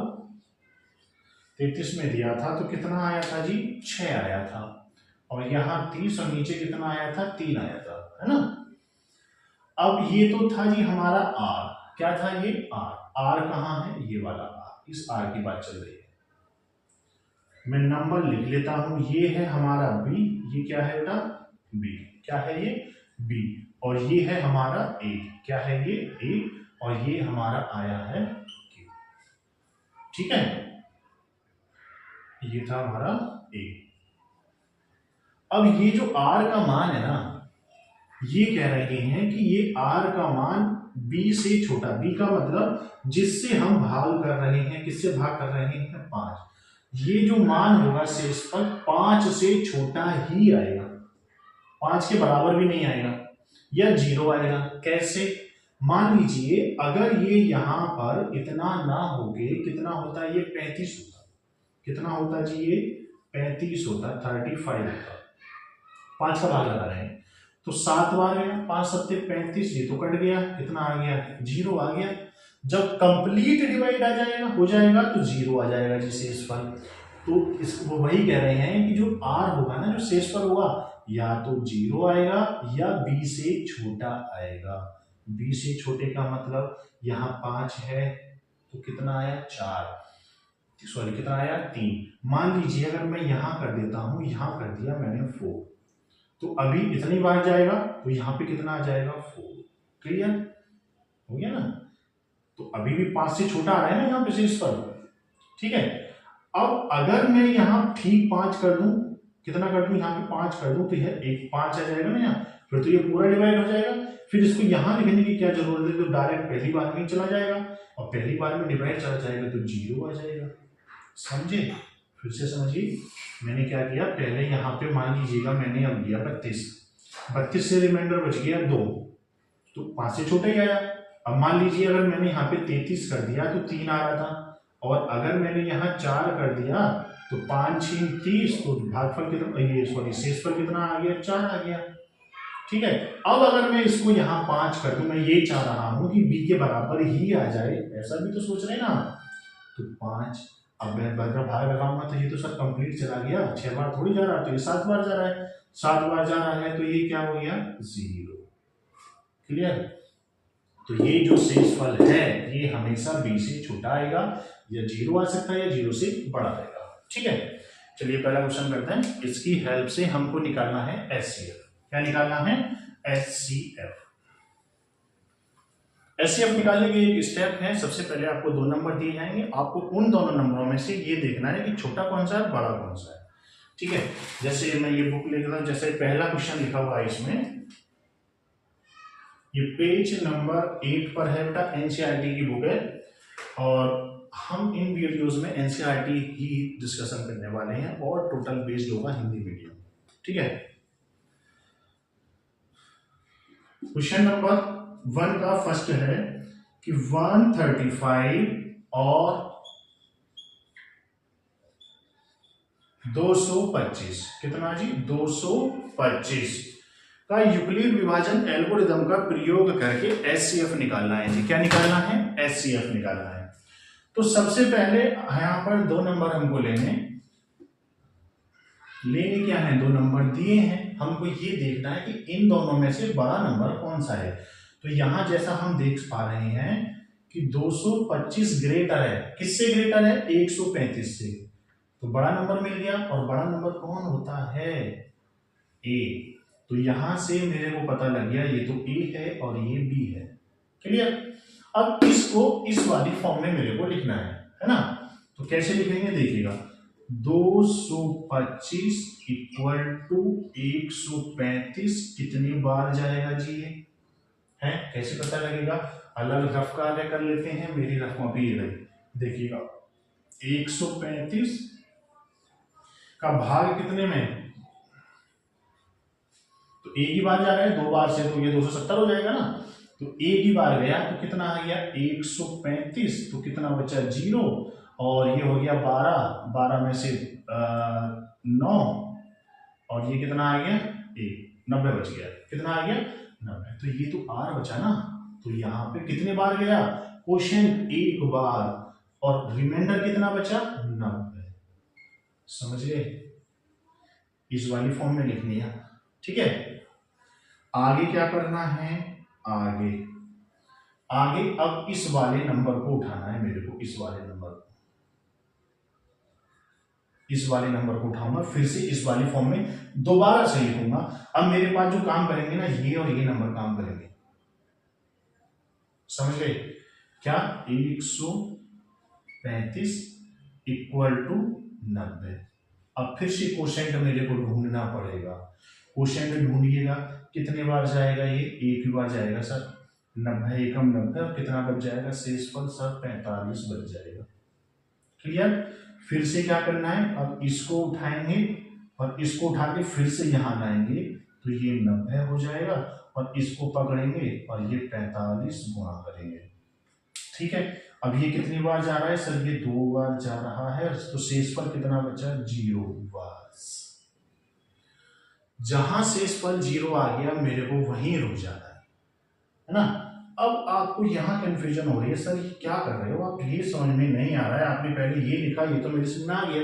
33 में दिया था तो कितना आया था जी, 6 आया था। और यहाँ 30 और नीचे कितना आया था, 3 आया था, है ना। अब ये तो था जी हमारा आर, क्या था ये आर, आर कहाँ है, ये वाला आर, इस आर की बात चल रही है। मैं नंबर लिख लेता हूं, ये है हमारा बी, ये क्या है बेटा बी, क्या है ये बी, और ये है हमारा ए, क्या है ये ए, और ये हमारा आया है Q। ठीक है, ये था हमारा ए। अब ये जो आर का मान है ना, ये कह रहे हैं कि ये आर का मान बी से छोटा, बी का मतलब जिससे हम भाग कर रहे हैं, किससे भाग कर रहे हैं 5, ये जो मान होगा शेषफल 5 से छोटा ही आएगा, 5 के बराबर भी नहीं आएगा या 0 आएगा। कैसे, मान लीजिए अगर ये यहां पर इतना ना होके कितना होता, ये 35 होता, कितना होता जी ये 35 होता, 35 होता, 5 का भाग लगा रहे हैं तो 7 बार गया, 5 सत्ते 35, ये तो कट गया, कितना आ गया 0 आ गया। जब कंप्लीट डिवाइड आ जाएगा हो जाएगा तो 0 आ जाएगा जी शेषफल। तो इसको वही कह रहे हैं कि जो आर होगा ना, जो शेषफल होगा या तो 0 आएगा या बी से छोटा आएगा। बी से छोटे का मतलब यहाँ 5 है तो कितना आया 4, सॉरी कितना आया 3। मान लीजिए अगर मैं यहां कर देता हूं, यहां कर दिया मैंने 4, तो अभी इतनी बार जाएगा तो यहाँ पे कितना आ जाएगा 4। क्लियर हो गया ना। तो अभी भी 5 से छोटा आ रहा है ना यहाँ पे शेषफल। ठीक है, अब अगर मैं यहाँ ठीक 5 कर दूं, कितना कर दूं यहाँ पे 5 कर दूं तो यह एक 5 आ जाएगा ना यहाँ, फिर तो ये पूरा डिवाइड हो जाएगा। फिर इसको यहाँ लिखने की क्या जरूरत है, तो डायरेक्ट पहली बार में ही चला जाएगा और पहली बार में डिवाइड चला जाएगा तो 0 आ जाएगा। समझे, फिर से समझिए, मैंने क्या किया, पहले यहाँ पे मान लीजिएगा मैंने अब लिया 32 से रिमाइंडर बच गया 2, तो 5 से छोटा ही आया। अब मान लीजिए अगर मैंने यहाँ पे 33 कर दिया तो 3 आ रहा था, और अगर मैंने यहाँ 4 कर दिया तो 5 6 30, तो भागफल कितना, ये सॉरी शेषफल कितना आ गया 4 आ गया। ठीक है, अब अगर मैं इसको यहाँ 5 कर दूं, मैं ये चाह रहा हूं कि b के बराबर ही आ जाए, ऐसा भी तो सोच रहे हैं ना, तो 5, अब मैं बड़ा भाग लगाऊंगा तो ये तो सर कंप्लीट चला गया, 6 बार थोड़ी जा रहा, तो ये 7 बार जा रहा है, 7 बार जा रहा है तो ये क्या हो गया 0। क्लियर, तो ये जो शेषफल है ये हमेशा b से छोटा आएगा, या 0 आ सकता है या 0 से बड़ा आएगा। ठीक है, चलिए पहला क्वेश्चन करते हैं, इसकी हेल्प से हमको निकालना है एचसीएफ। क्या निकालना है, एचसीएफ। एचसीएफ निकालने के एक स्टेप है, सबसे पहले आपको 2 नंबर दिए जाएंगे, आपको उन दोनों नंबरों में से ये देखना है कि छोटा कौन सा है बड़ा कौन सा है। ठीक है, जैसे मैं ये बुक लिख रहा हूं, जैसे पहला क्वेश्चन लिखा हुआ है इसमें, ये पेज नंबर 8 पर है बेटा, एनसीईआरटी की बुक है, और हम इन वीडियोस में एनसीईआरटी ही डिस्कशन करने वाले हैं और टोटल बेस्ड होगा हिंदी मीडियम। ठीक है, क्वेश्चन नंबर 1 का फर्स्ट है कि 135 और 225, कितना जी 225 का यूक्लिड विभाजन एल्गोरिथम का प्रयोग करके एचसीएफ निकालना है जी। क्या निकालना है, एचसीएफ निकालना है। तो सबसे पहले यहां पर 2 नंबर हमको लेने क्या है, 2 नंबर दिए हैं, हमको ये देखना है कि इन दोनों में से बड़ा नंबर कौन सा है। तो यहां जैसा हम देख पा रहे हैं कि 225 ग्रेटर है, किससे ग्रेटर है 135 से, तो बड़ा नंबर मिल गया, और बड़ा नंबर कौन होता है ए। तो यहां से मेरे को पता लग गया ये तो ए है और ये बी है। क्लियर, अब इसको इस वाली फॉर्म में मेरे को लिखना है ना। तो कैसे लिखेंगे देखिएगा, 225 इक्वल टू 135 कितनी बार जाएगा जी ये है, कैसे पता लगेगा, अलग रफ कार्य कर लेते हैं, मेरी रफ कॉपी ये रही, देखिएगा 135 का भाग कितने में, तो एक ही बार जा रहा है, 2 बार से तो ये 270 हो जाएगा ना, तो एक ही बार गया तो कितना आ गया 135, तो कितना बचा 0, और ये हो गया 12, 12 में से 9, और ये कितना आ गया 1, 90 बच गया। कितना आ गया 90। तो ये तो R बचा ना, तो यहाँ पे कितने बार गया क्वोशिएंट एक बार, और रिमाइंडर कितना बचा 90। समझ गए, इस वाली फॉर्म में लिखनी है। ठीक है, आगे क्या करना है, आगे आगे अब इस वाले नंबर को उठाना है मेरे को, इस वाले नंबर को उठाऊंगा, फिर से इस वाली फॉर्म में दोबारा से लिखूंगा। अब मेरे पास जो काम करेंगे ना, ये और ये नंबर काम करेंगे। समझ गए क्या, 135 इक्वल टू 90। अब फिर से क्वोशिएंट मेरे को ढूंढना पड़ेगा। क्वोशिएंट ढूंढिएगा, कितने बार जाएगा, ये एक ही बार जाएगा सर, 90 एकम 90, और कितना बच जाएगा शेषफल सर 45 बच जाएगा। क्लियर। फिर से क्या करना है, अब इसको उठाएंगे और इसको उठा के फिर से यहां लाएंगे, तो ये 90 हो जाएगा, और इसको पकड़ेंगे और ये 45 गुणा करेंगे। ठीक है, अब ये कितनी बार जा रहा है सर, ये 2 बार जा रहा है, तो शेषफल कितना बचा 0 बार। जहां शेषफल 0 आ गया मेरे को वहीं रुक जाना है ना। अब आपको यहाँ कंफ्यूजन हो रही है, सर ये क्या कर रहे हो आप, ये समझ में नहीं आ रहा है, आपने पहले ये लिखा, ये तो मेरे से ना आ गया,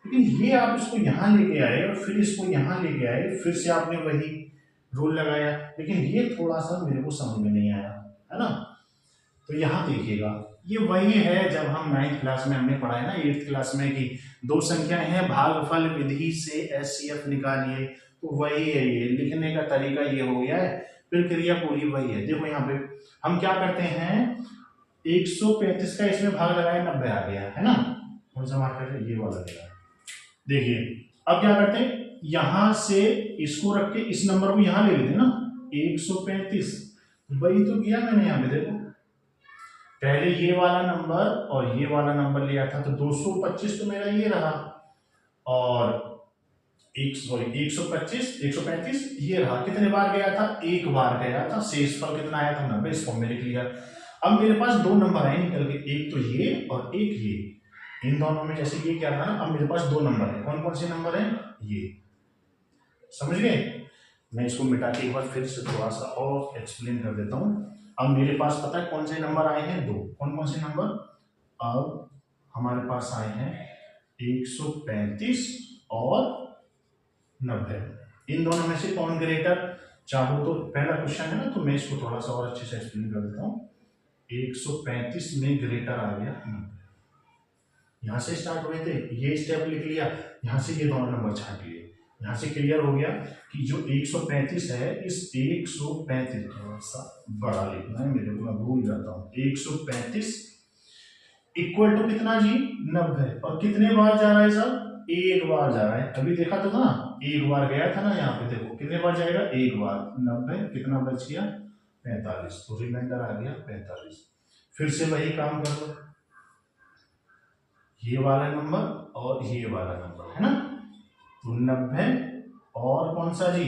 लेकिन ये आप इसको यहाँ लेके आए और फिर इसको यहाँ लेके आए, फिर से आपने वही रूल लगाया, लेकिन ये थोड़ा सा मेरे को समझ में नहीं आया, है ना। तो यहाँ देखिएगा, ये वही है जब हम 9th क्लास में हमने पढ़ा है ना, 8th क्लास में कि दो संख्याएं हैं, भागफल विधि से HCF निकालिए, तो वही है, ये लिखने का तरीका ये हो गया है, फिर क्रिया पूरी वही है। देखो यहाँ पे हम क्या करते हैं, 135 का इसमें भाग लगाया, 90 आ गया, है ना, कौन सा मार्क है ये वाला लगा। देखिए अब क्या करते हैं, यहां से इसको रख के इस नंबर को यहां ले लेते ना, 135, वही तो किया मैंने यहाँ पे। देखो पहले ये वाला नंबर और ये वाला नंबर लिया था, तो 225 तो मेरा ये रहा, और 135 ये रहा। कितने बार गया था, एक बार गया था, शेषफल कितना आया था 90, इस फॉर्म में लिख लिया। अब मेरे पास दो नंबर आए निकल के, एक तो ये और एक ये, इन दोनों में जैसे ये क्या था ना, अब मेरे पास दो नंबर है, कौन कौन से नंबर है, ये। समझ गए, मैं इसको मिटा के एक बार फिर से थोड़ा सा और एक्सप्लेन कर देता हूं। अब मेरे पास पता है कौन से नंबर आए हैं, दो, कौन कौन से नंबर, अब हमारे पास आए हैं 135 और 90, इन दोनों में से कौन ग्रेटर, चाहो तो पहला क्वेश्चन है ना, तो मैं इसको थोड़ा सा और अच्छे से एक्सप्लेन कर देता हूँ। 135 में ग्रेटर आ गया 90, यहां से स्टार्ट हुए थे, ये स्टेप लिख लिया, यहां से ये दोनों नंबर छाट लिए, यहां से क्लियर हो गया कि जो 135 है, इस 135 थोड़ा सा बड़ा लिखना है मेरे को, मैं भूल जाता हूँ, 135 इक्वल टू कितना जी 90, और कितने बार जा रहा है सर, एक बार जा रहा है। अभी देखा तो था, एक बार गया था ना, यहाँ पे देखो कितने बार जाएगा, एक बार, 90, कितना बच गया 45, तो रिमाइंडर आ गया 45। फिर से वही काम कर लो, ये वाला नंबर और ये वाला नंबर, है ना, तो 90 और कौन सा जी,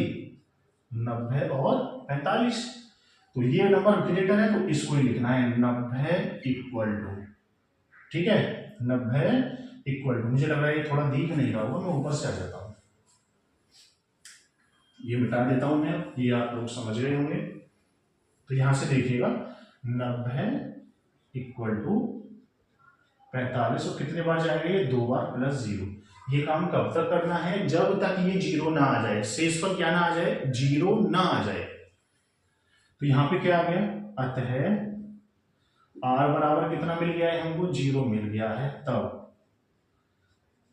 90 और 45, तो ये नंबर ग्रेटर है, तो इसको ही लिखना है 90 इक्वल टू, ठीक है, 90 इक्वल टू, मुझे लग रहा है ये थोड़ा दिख नहीं रहा होगा, मैं ऊपर से आ जाता हूं, ये मिटा देता हूं मैं, ये आप लोग समझ रहे होंगे। तो यहां से देखिएगा 90 इक्वल टू 45, और कितने बार जाएगा ये, दो बार प्लस 0। ये काम कब तक करना है, जब तक ये 0 ना आ जाए, शेषफल क्या ना आ जाए, 0 ना आ जाए। तो यहां पे क्या आ गया, अतः r बराबर कितना मिल गया है हमको, 0 मिल गया है, तब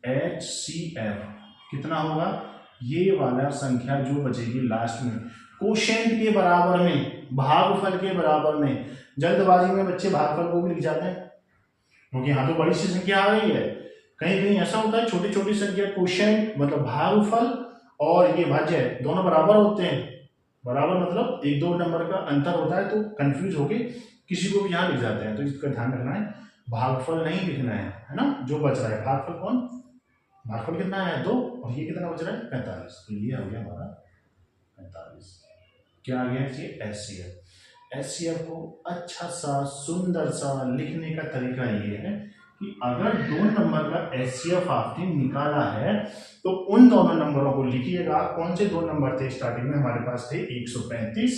HCF कितना होगा, ये वाला संख्या जो बचेगी लास्ट में, क्वोशिएंट के बराबर में, भागफल के बराबर में। जल्दबाजी में बच्चे भागफल को भी लिख जाते हैं, क्योंकि यहाँ तो बड़ी सी संख्या आ गई है, कहीं कहीं ऐसा होता है छोटी छोटी संख्या क्वोशिएंट मतलब भागफल और ये भाज्य दोनों बराबर होते हैं, बराबर मतलब एक दो नंबर का अंतर होता है, तो कंफ्यूज होके किसी को भी यहाँ लिख जाते हैं, तो इसका ध्यान रखना है, भागफल नहीं लिखना है ना, जो बच रहा है भागफल कौन, भागफल कितना है 2, और ये कितना बच रहा है 45, तो ये आ गया हमारा 45। क्या आ गया ये HCF। एचसीएफ को अच्छा सा सुंदर सा लिखने का तरीका ये है कि अगर दो नंबर का एचसीएफ आपने निकाला है तो उन दोनों नंबरों को लिखिएगा। कौन से दो नंबर थे स्टार्टिंग में हमारे पास थे? 135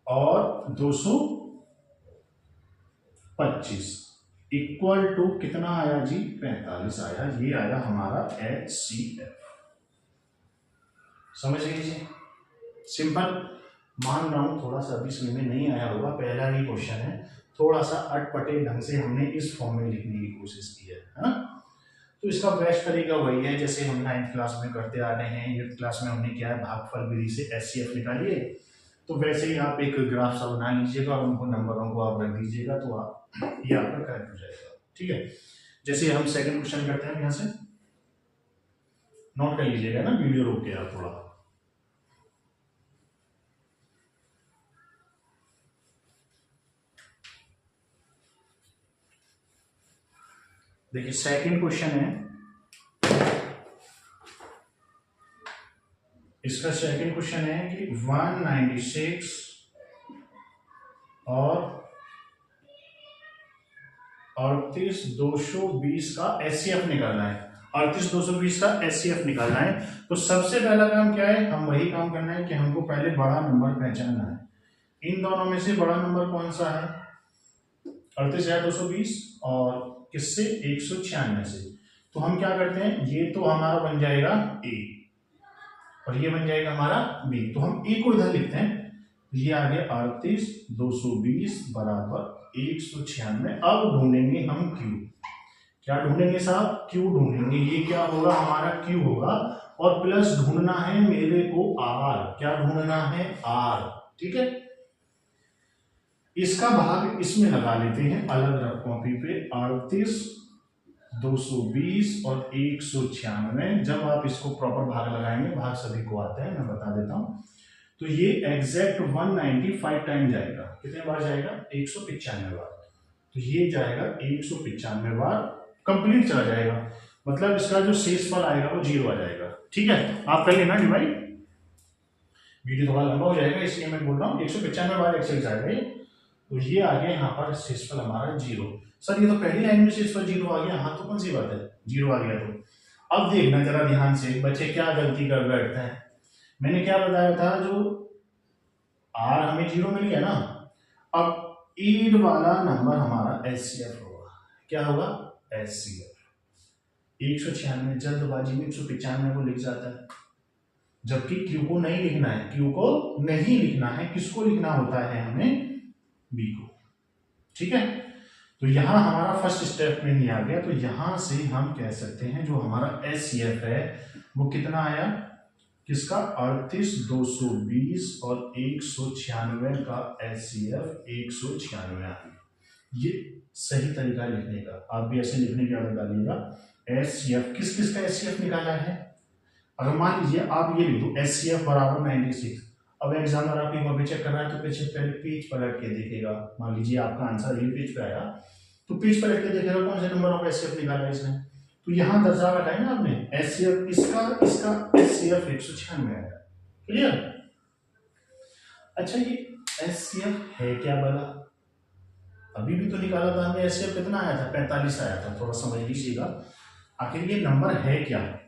और 225 इक्वल टू कितना आया जी? 45 आया। ये आया हमारा एचसीएफ। समझ लीजिए, सिंपल। मान रहा हूं थोड़ा सा अभी समझ में नहीं आया होगा, पहला ही क्वेश्चन है, थोड़ा सा अटपटे ढंग से हमने इस फॉर्म में लिखने की कोशिश की है ना। तो इसका बेस्ट तरीका वही है जैसे हम 9th क्लास में करते आ रहे हैं। 8th क्लास में हमने क्या है, भागफल विधि से एचसीएफ निकालिए। तो वैसे ही आप एक ग्राफ सा बना लीजिएगा और उनको नंबरों को आप रख दीजिएगा, तो आप ये आपका करेक्ट हो जाएगा। ठीक है, जैसे हम सेकंड क्वेश्चन करते हैं, यहाँ से नोट कर लीजिएगा ना, वीडियो रोक के आप थोड़ा। देखिए सेकंड क्वेश्चन है, इसका सेकंड क्वेश्चन है कि 196 और 38220 का एचसीएफ निकालना है। 38220 का एचसीएफ निकालना है। तो सबसे पहला काम क्या है, हम वही काम करना है कि हमको पहले बड़ा नंबर पहचानना है। इन दोनों में से बड़ा नंबर कौन सा है? 38,220 और किससे? 196 से। तो हम क्या करते हैं, ये तो हमारा बन जाएगा ए और ये बन जाएगा हमारा बी। तो हम ए को इधर लिखते हैं, ये आ गया 38,220 बराबर 196। अब ढूंढेंगे हम क्यू। क्या ढूंढेंगे साहब? क्यू ढूंढेंगे। ये क्या होगा? हमारा क्यू होगा। और प्लस ढूंढना है मेरे को आर। क्या ढूंढना है? आर। ठीक है, इसका भाग इसमें लगा लेते हैं अलग अलग कॉपी पे। 38,220 और 196। जब आप इसको प्रॉपर भाग लगाएंगे, भाग सभी को आता है, मैं बता देता हूं। तो ये एग्जैक्ट 195 टाइम जाएगा। कितने बार जाएगा? 195 बार। तो ये जाएगा 195 बार, कंप्लीट चला जाएगा। मतलब इसका जो शेषफल आएगा वो 0 आ जाएगा। ठीक है, आप कर लेना डिवाइड। वीडियो थोड़ा लंबा हो जाएगा इसलिए मैं बोल रहा हूँ 195 बार एक्सेल जाएगा। तो ये आ गया यहाँ पर शेषफल हमारा 0। सर ये तो पहली लाइन में शेषफल 0 आ गया। हाँ, तो कौन सी बात है, 0 आ गया। तो अब देखना जरा ध्यान से, बच्चे क्या गलती कर बैठते हैं। मैंने क्या बताया था, जो आर हमें 0 मिल गया ना, अब ईड वाला नंबर हमारा एचसीएफ होगा। क्या होगा? एचसीएफ। 196 जल्दबाजी में 195 को लिख जाता है, जबकि क्यू को नहीं लिखना है। क्यू को नहीं लिखना है, किसको लिखना होता है? हमें बी को। ठीक है, तो यहां हमारा फर्स्ट स्टेप में नहीं आ गया। तो यहां से हम कह सकते हैं जो हमारा एचसीएफ है वो कितना आया? किसका? 38,220 और 196 का एचसीएफ 196 आया। ये सही तरीका लिखने का। आप भी ऐसे लिखने की आदत डालिएगा। एचसीएफ किस किस का एचसीएफ निकाला है? अगर मान लीजिए आप ये लिख दो एचसीएफ बराबर 96। अब एग्जामिनर आपकी कॉपी चेक कर रहा है तो पहले पेज पलट के देखेगा। मान लीजिए आपका आंसर ये पेज पे आया तो पेज पलट के देखेगा कौन से नंबर का एचसीएफ निकाला है इसने। तो यहां दर्शा रखा है ना आपने, एचसीएफ इसका एचसीएफ 196 आया। क्लियर? अच्छा, ये एचसीएफ है क्या भला? अभी भी तो निकाला था हमने, एचसीएफ कितना आया था? 45 आया था। थोड़ा समझ लीजिएगा, आखिर ये नंबर है क्या?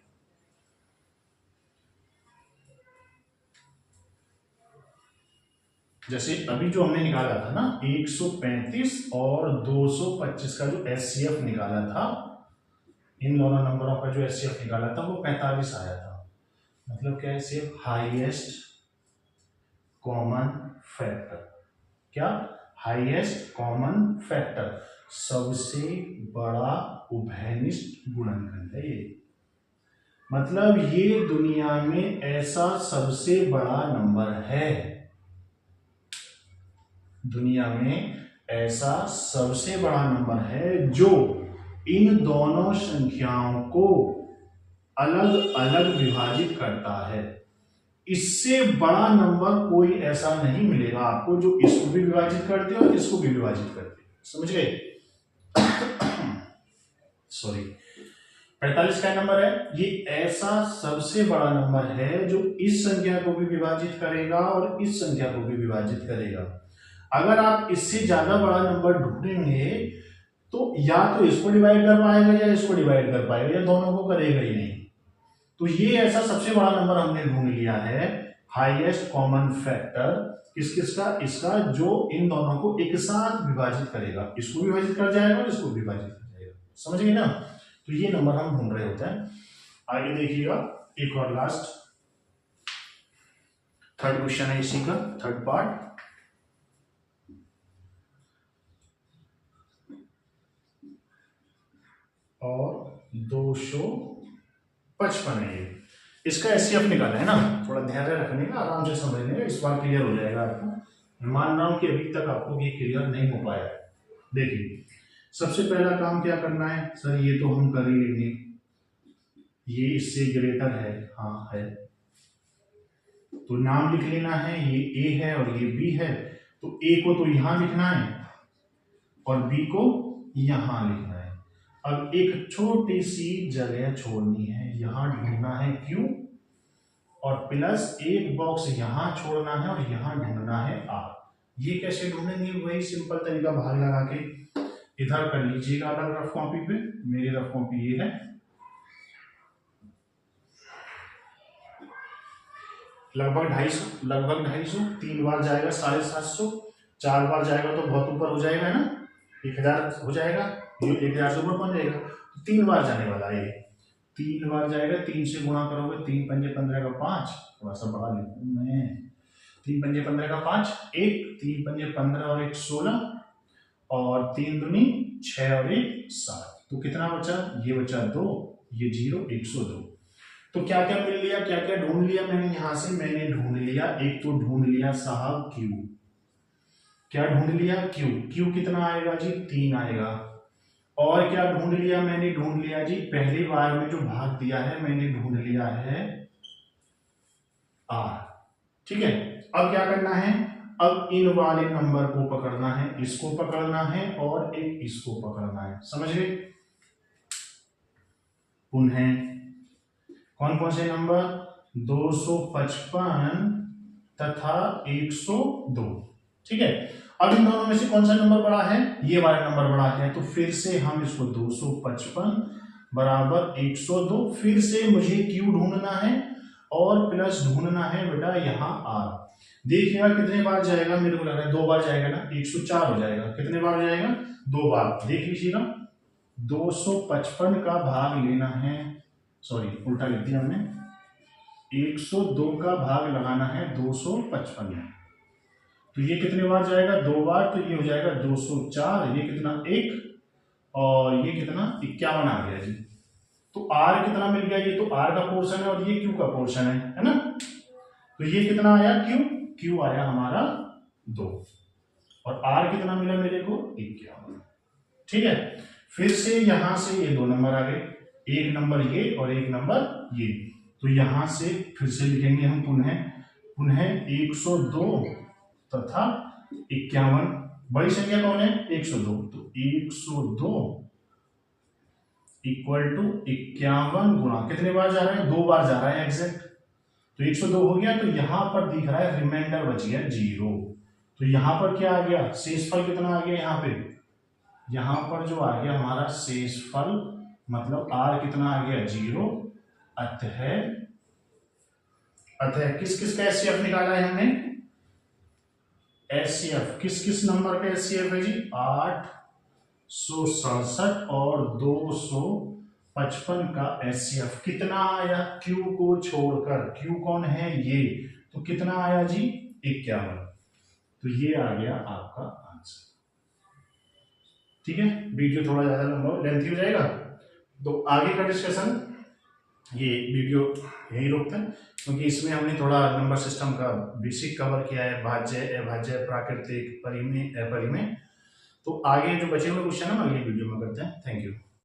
जैसे अभी जो हमने निकाला था ना 135 और 225 का जो एचसीएफ निकाला था, इन दोनों नंबरों का जो एचसीएफ निकाला था वो 45 आया था। मतलब क्या है? सिर्फ हाईएस्ट कॉमन फैक्टर। क्या? हाईएस्ट कॉमन फैक्टर, सबसे बड़ा उभयनिष्ठ गुणनखंड है ये। मतलब ये दुनिया में ऐसा सबसे बड़ा नंबर है, दुनिया में ऐसा सबसे बड़ा नंबर है जो इन दोनों संख्याओं को अलग अलग विभाजित करता है। इससे बड़ा नंबर कोई ऐसा नहीं मिलेगा आपको जो इसको भी विभाजित करते और इसको भी विभाजित करते। समझ गए? सॉरी। 45 का नंबर है, ये ऐसा सबसे बड़ा नंबर है जो इस संख्या को भी विभाजित करेगा और इस संख्या को भी विभाजित करेगा। अगर आप इससे ज्यादा बड़ा नंबर ढूंढेंगे तो या तो इसको डिवाइड कर पाएगा या इसको डिवाइड कर पाएगा, या दोनों को करेगा ही नहीं। तो ये ऐसा सबसे बड़ा नंबर हमने ढूंढ लिया है, हाईएस्ट कॉमन फैक्टर किस किस का, इसका, जो इन दोनों को एक साथ विभाजित करेगा, इसको विभाजित कर जाएगा और इसको विभाजित कर जाएगा। समझ गए ना? तो ये नंबर हम ढूंढ रहे होते हैं। आगे देखिएगा, एक और लास्ट थर्ड क्वेश्चन है इसी का, थर्ड पार्ट। और 255 है ये, इसका एचसीएफ निकालना है ना, थोड़ा धैर्य रखने का, आराम से समझने का, इस बार क्लियर हो जाएगा आपको। मैं मान रहा हूं कि अभी तक आपको ये क्लियर नहीं हो पाया है। देखिए, सबसे पहला काम क्या करना है, सर ये तो हम कर ही लेंगे, ये इससे ग्रेटर है, हाँ है, तो नाम लिख लेना है, ये ए है और ये बी है, तो ए को तो यहां लिखना है और बी को यहां लिखना है। अब एक छोटी सी जगह छोड़नी है, यहां ढूंढना है क्यू, और प्लस एक बॉक्स यहां छोड़ना है और यहां ढूंढना है आर। ये कैसे ढूंढेंगे, वही सिंपल तरीका भाग लगा के इधर कर लीजिएगा अलग रफ कॉपी पे, मेरी रफ कॉपी ये है। लगभग 250, 3 बार जाएगा 750, 4 बार जाएगा तो बहुत ऊपर हो जाएगा ना, 1000 हो जाएगा, ये 1000 से ऊपर पहुंच जाएगा। तो 3 बार जाने वाला है, 3 बार जाएगा, 3 से गुणा करोगे, 3 पंजे 15 का 5, थोड़ा सा बढ़ा लेता मैं, 3 पंजे 15 का 5, 1, 3 पंजे 15 और 1 16, और 3 दूनी 6 और 1 7, तो कितना बचा, ये बचा 2, ये 0, 102। तो क्या क्या मिल लिया, क्या क्या ढूंढ लिया मैंने यहां से, मैंने ढूंढ लिया, एक तो ढूंढ लिया साहब क्यू, क्या ढूंढ लिया, क्यू, क्यू कितना आएगा जी, 3 आएगा। और क्या ढूंढ लिया, मैंने ढूंढ लिया जी पहली बार में जो भाग दिया है, मैंने ढूंढ लिया है आर। ठीक है, अब क्या करना है, अब इन वाले नंबर को पकड़ना है, इसको पकड़ना है और एक इसको पकड़ना है। समझ गए? पुनः कौन कौन से नंबर, 255 तथा 102। ठीक है, अब इन दोनों में से कौन सा नंबर बड़ा है, ये वाला नंबर बड़ा है, तो फिर से हम इसको 255 बराबर 102, फिर से मुझे क्यू ढूंढना है और प्लस ढूंढना है बेटा यहाँ आर। देखिएगा कितने बार जाएगा, मेरे को लग रहा है 2 बार जाएगा ना, 104 हो जाएगा। कितने बार जाएगा, 2 बार। देख लीजिएगा, 255 का भाग लेना है, सॉरी उल्टा लिख दिया हमने, 102 का भाग लगाना है 255 में, तो ये कितने बार जाएगा, 2 बार, तो ये हो जाएगा 204, ये कितना 1, और ये कितना 51 आ गया जी। तो आर कितना मिल गया, ये तो आर का पोर्शन है और ये क्यू का पोर्शन है ना, तो ये कितना आया, क्यू, क्यू आया हमारा 2, और आर कितना मिला मेरे को, 51। ठीक है, फिर से यहां से ये 2 नंबर आ गए, एक नंबर ये और एक नंबर ये, तो यहां से फिर से लिखेंगे हम पुनः 102 तथा 51, बड़ी संख्या कौन है, 102, तो 102 इक्वल टू 51 गुणा, कितने बार जा रहा है, 2 बार जा रहा है एग्जैक्ट, तो 102 हो गया, तो यहां पर दिख रहा है रिमाइंडर बच गया 0, तो यहां पर क्या आ गया, शेषफल कितना आ गया, यहां पर जो आ गया हमारा शेषफल, मतलब r कितना आ गया 0, अतः किस किस का एचसीएफ निकाला है हमने, एचसीएफ किस किस नंबर का एचसीएफ है जी, 867 और 255 का एचसीएफ कितना आया, क्यू को छोड़कर, क्यू कौन है ये, तो कितना आया जी 51, तो ये आ गया आपका आंसर। ठीक है, वीडियो थोड़ा ज्यादा लंबा लेंथी हो जाएगा, तो आगे का डिस्कशन ये वीडियो यही रोकते हैं, क्योंकि इसमें हमने थोड़ा नंबर सिस्टम का बेसिक कवर किया है, भाज्य, अभाज्य, प्राकृतिक, परिमेय, अपरिमेय। तो आगे जो बचे हुए क्वेश्चन है अगली वीडियो में करते हैं। Thank you.